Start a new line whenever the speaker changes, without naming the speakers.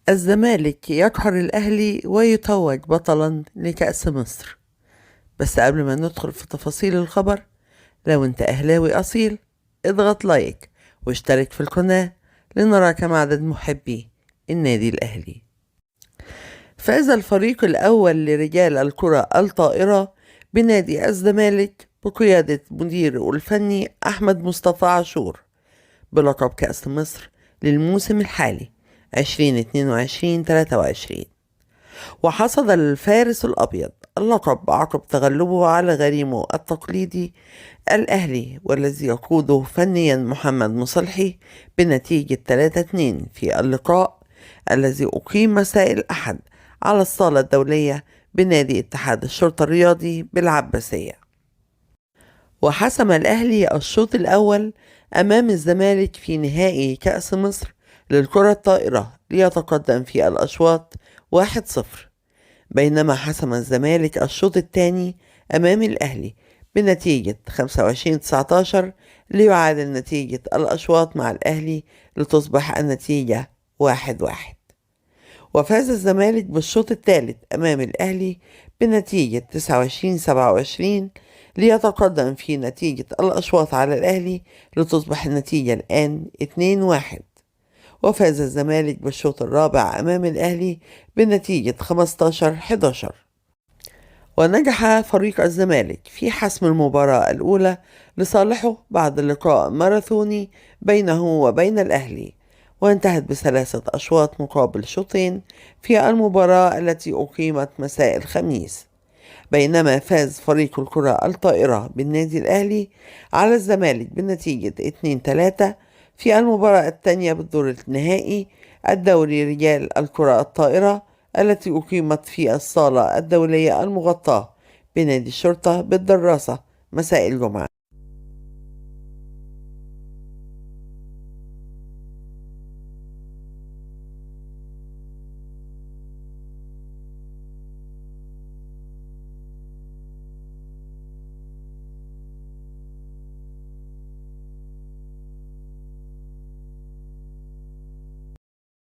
الزمالك يقهر الأهلي ويتوج بطلا لكأس مصر. بس قبل ما ندخل في تفاصيل الخبر، لو انت أهلاوي أصيل اضغط لايك واشترك في القناة لنرى كم عدد محبي النادي الأهلي. فاز الفريق الأول لرجال الكرة الطائرة بنادي الزمالك بقيادة مديره الفني أحمد مصطفى عاشور بلقب كأس مصر للموسم الحالي 2022-23، وحصد الفارس الأبيض اللقب عقب تغلبه على غريمه التقليدي الأهلي، والذي يقوده فنيا محمد مصلحي بنتيجة 3-2 في اللقاء الذي أقيم مساء الأحد على الصالة الدولية بنادي اتحاد الشرطة الرياضي بالعباسية. وحسم الأهلي الشوط الأول أمام الزمالك في نهائي كأس مصر للكرة الطائرة ليتقدم في الأشواط 1-0، بينما حسم الزمالك الشوط الثاني أمام الأهلي بنتيجة 25-19 ليعادل نتيجة الأشواط مع الأهلي لتصبح النتيجة 1-1. وفاز الزمالك بالشوط الثالث أمام الأهلي بنتيجة 29-27 ليتقدم في نتيجة الأشواط على الأهلي لتصبح النتيجة الآن 2-1. وفاز الزمالك بالشوط الرابع أمام الأهلي بنتيجة 15-11. ونجح فريق الزمالك في حسم المباراة الأولى لصالحه بعد لقاء ماراثوني بينه وبين الأهلي، وانتهت بثلاثة أشواط مقابل شوطين في المباراة التي أقيمت مساء الخميس، بينما فاز فريق الكرة الطائرة بالنادي الأهلي على الزمالك بنتيجة 2-3 في المباراة الثانية بالدور النهائي الدوري رجال الكرة الطائرة التي أقيمت في الصالة الدولية المغطاة بنادي الشرطة بالدراسة مساء الجمعة.